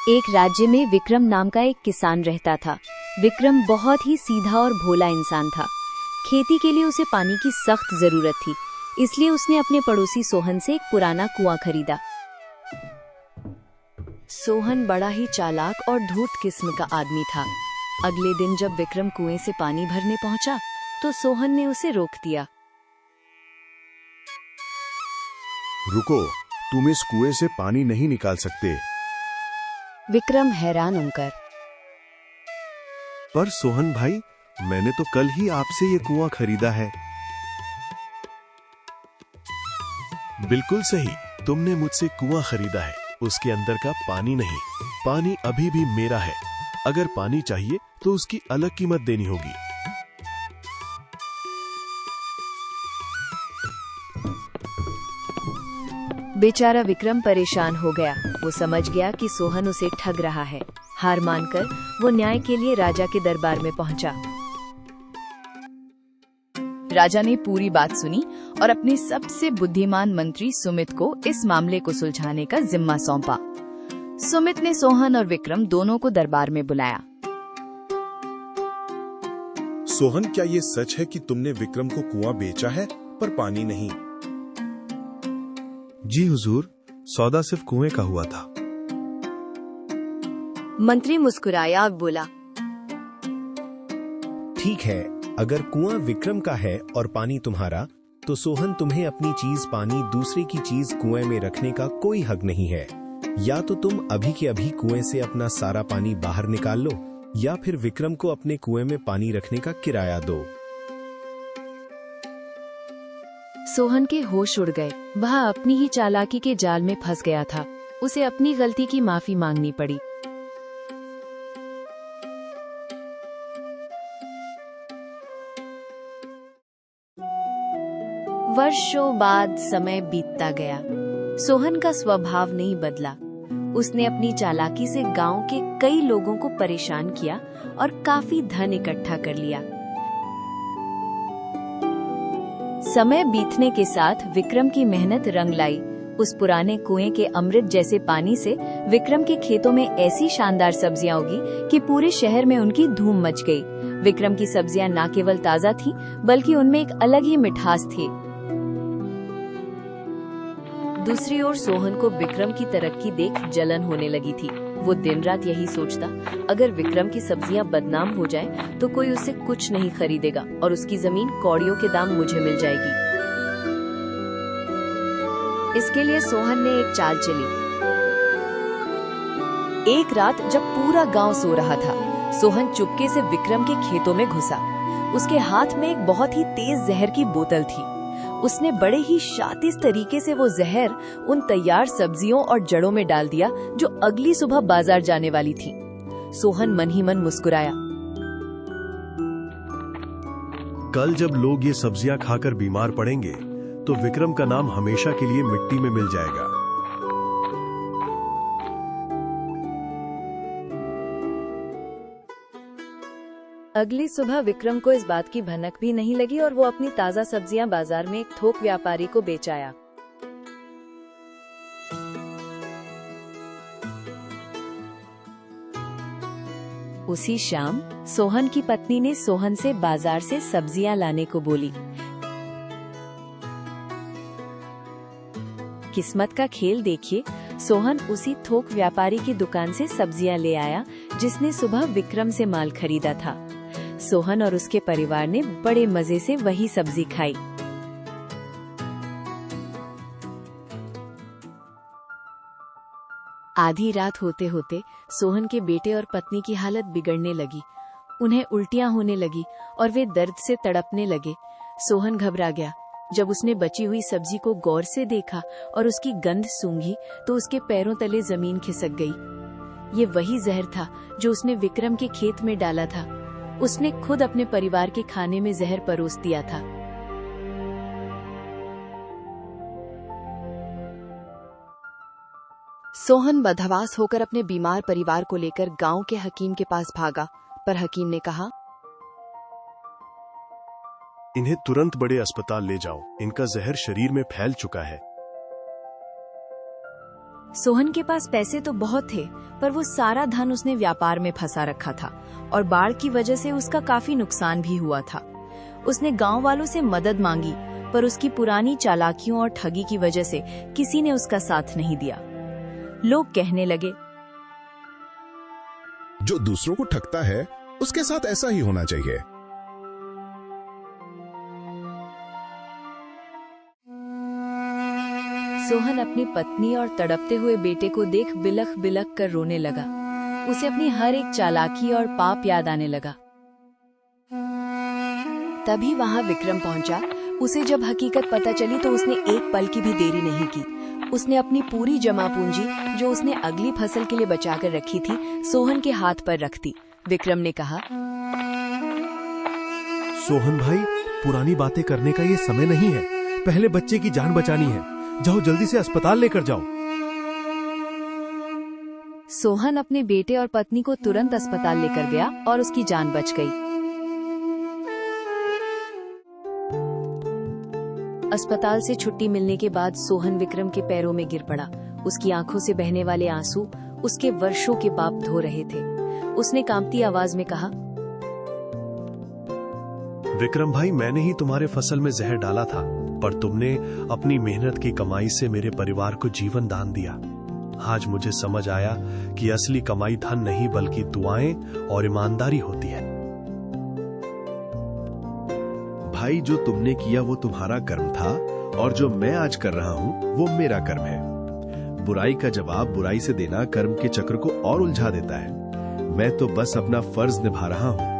एक राज्य में विक्रम नाम का एक किसान रहता था। विक्रम बहुत ही सीधा और भोला इंसान था। खेती के लिए उसे पानी की सख्त जरूरत थी, इसलिए उसने अपने पड़ोसी सोहन से एक पुराना कुआं खरीदा। सोहन बड़ा ही चालाक और धूर्त किस्म का आदमी था। अगले दिन जब विक्रम कुएं से पानी भरने पहुंचा, तो सोहन ने उसे रोक दिया। रुको, तुम इस कुएं से पानी नहीं निकाल सकते। विक्रम हैरान होकर, पर सोहन भाई, मैंने तो कल ही आपसे ये कुआं खरीदा है। बिल्कुल सही, तुमने मुझसे कुआं खरीदा है, उसके अंदर का पानी नहीं। पानी अभी भी मेरा है। अगर पानी चाहिए तो उसकी अलग कीमत देनी होगी। बेचारा विक्रम परेशान हो गया। वो समझ गया कि सोहन उसे ठग रहा है। हार मानकर वो न्याय के लिए राजा के दरबार में पहुंचा। राजा ने पूरी बात सुनी और अपने सबसे बुद्धिमान मंत्री सुमित को इस मामले को सुलझाने का जिम्मा सौंपा। सुमित ने सोहन और विक्रम दोनों को दरबार में बुलाया। सोहन, क्या ये सच है कि तुमने विक्रम को कुआं बेचा है पर पानी नहीं? जी हुजूर, सौदा सिर्फ कुएं का हुआ था। मंत्री मुस्कुराया और बोला, ठीक है, अगर कुआं विक्रम का है और पानी तुम्हारा, तो सोहन तुम्हें अपनी चीज पानी दूसरे की चीज कुएं में रखने का कोई हक नहीं है। या तो तुम अभी के अभी कुएं से अपना सारा पानी बाहर निकाल लो, या फिर विक्रम को अपने कुएं में पानी रखने का किराया दो। सोहन के होश उड़ गए। वह अपनी ही चालाकी के जाल में फंस गया था। उसे अपनी गलती की माफी मांगनी पड़ी। वर्षों बाद समय बीतता गया। सोहन का स्वभाव नहीं बदला। उसने अपनी चालाकी से गांव के कई लोगों को परेशान किया और काफी धन इकट्ठा कर लिया। समय बीतने के साथ विक्रम की मेहनत रंग लाई। उस पुराने कुएं के अमृत जैसे पानी से विक्रम के खेतों में ऐसी शानदार सब्जियां उगी कि पूरे शहर में उनकी धूम मच गई। विक्रम की सब्जियां न केवल ताजा थीं, बल्कि उनमें एक अलग ही मिठास थी। दूसरी ओर सोहन को विक्रम की तरक्की देख जलन होने लगी थी। वो दिन रात यही सोचता, अगर विक्रम की सब्जियां बदनाम हो जाएं, तो कोई उससे कुछ नहीं खरीदेगा और उसकी जमीन कौड़ियों के दाम मुझे मिल जाएगी। इसके लिए सोहन ने एक चाल चली। एक रात जब पूरा गांव सो रहा था, सोहन चुपके से विक्रम के खेतों में घुसा। उसके हाथ में एक बहुत ही तेज जहर की बोतल थी। उसने बड़े ही शातिश तरीके से वो जहर उन तैयार सब्जियों और जड़ों में डाल दिया जो अगली सुबह बाजार जाने वाली थी। सोहन मन ही मन मुस्कुराया। कल जब लोग ये सब्जियां खाकर बीमार पड़ेंगे, तो विक्रम का नाम हमेशा के लिए मिट्टी में मिल जाएगा। अगली सुबह विक्रम को इस बात की भनक भी नहीं लगी और वो अपनी ताजा सब्जियां बाजार में एक थोक व्यापारी को बेच आया। उसी शाम सोहन की पत्नी ने सोहन से बाजार से सब्जियां लाने को बोली। किस्मत का खेल देखिए, सोहन उसी थोक व्यापारी की दुकान से सब्जियां ले आया जिसने सुबह विक्रम से माल खरीदा था। सोहन और उसके परिवार ने बड़े मजे से वही सब्जी खाई। आधी रात होते होते सोहन के बेटे और पत्नी की हालत बिगड़ने लगी। उन्हें उल्टियां होने लगी और वे दर्द से तड़पने लगे। सोहन घबरा गया। जब उसने बची हुई सब्जी को गौर से देखा और उसकी गंध सूंघी, तो उसके पैरों तले जमीन खिसक गई। ये वही जहर था जो उसने विक्रम के खेत में डाला था। उसने खुद अपने परिवार के खाने में जहर परोस दिया था। सोहन बदहवास होकर अपने बीमार परिवार को लेकर गांव के हकीम के पास भागा, पर हकीम ने कहा, इन्हें तुरंत बड़े अस्पताल ले जाओ, इनका जहर शरीर में फैल चुका है। सोहन के पास पैसे तो बहुत थे, पर वो सारा धन उसने व्यापार में फंसा रखा था और बाढ़ की वजह से उसका काफी नुकसान भी हुआ था। उसने गांव वालों से मदद मांगी, पर उसकी पुरानी चालाकियों और ठगी की वजह से किसी ने उसका साथ नहीं दिया। लोग कहने लगे, जो दूसरों को ठगता है उसके साथ ऐसा ही होना चाहिए। सोहन अपनी पत्नी और तड़पते हुए बेटे को देख बिलख बिलख कर रोने लगा। उसे अपनी हर एक चालाकी और पाप याद आने लगा। तभी वहां विक्रम पहुंचा। उसे जब हकीकत पता चली तो उसने एक पल की भी देरी नहीं की। उसने अपनी पूरी जमा पूंजी, जो उसने अगली फसल के लिए बचाकर रखी थी, सोहन के हाथ पर रख दी। विक्रम ने कहा, सोहन भाई, पुरानी बातें करने का ये समय नहीं है। पहले बच्चे की जान बचानी है। जाओ, जल्दी से अस्पताल लेकर जाओ। सोहन अपने बेटे और पत्नी को तुरंत अस्पताल लेकर गया और उसकी जान बच गई। अस्पताल से छुट्टी मिलने के बाद सोहन विक्रम के पैरों में गिर पड़ा। उसकी आंखों से बहने वाले आंसू उसके वर्षों के पाप धो रहे थे। उसने कांपती आवाज में कहा, विक्रम भाई, मैंने ही तुम्हारे फसल में जहर डाला था, पर तुमने अपनी मेहनत की कमाई से मेरे परिवार को जीवन दान दिया। आज मुझे समझ आया कि असली कमाई धन नहीं बल्कि दुआएं और ईमानदारी होती है। भाई, जो तुमने किया वो तुम्हारा कर्म था और जो मैं आज कर रहा हूं वो मेरा कर्म है। बुराई का जवाब बुराई से देना कर्म के चक्र को और उलझा देता है। मैं तो बस अपना फर्ज निभा रहा हूं।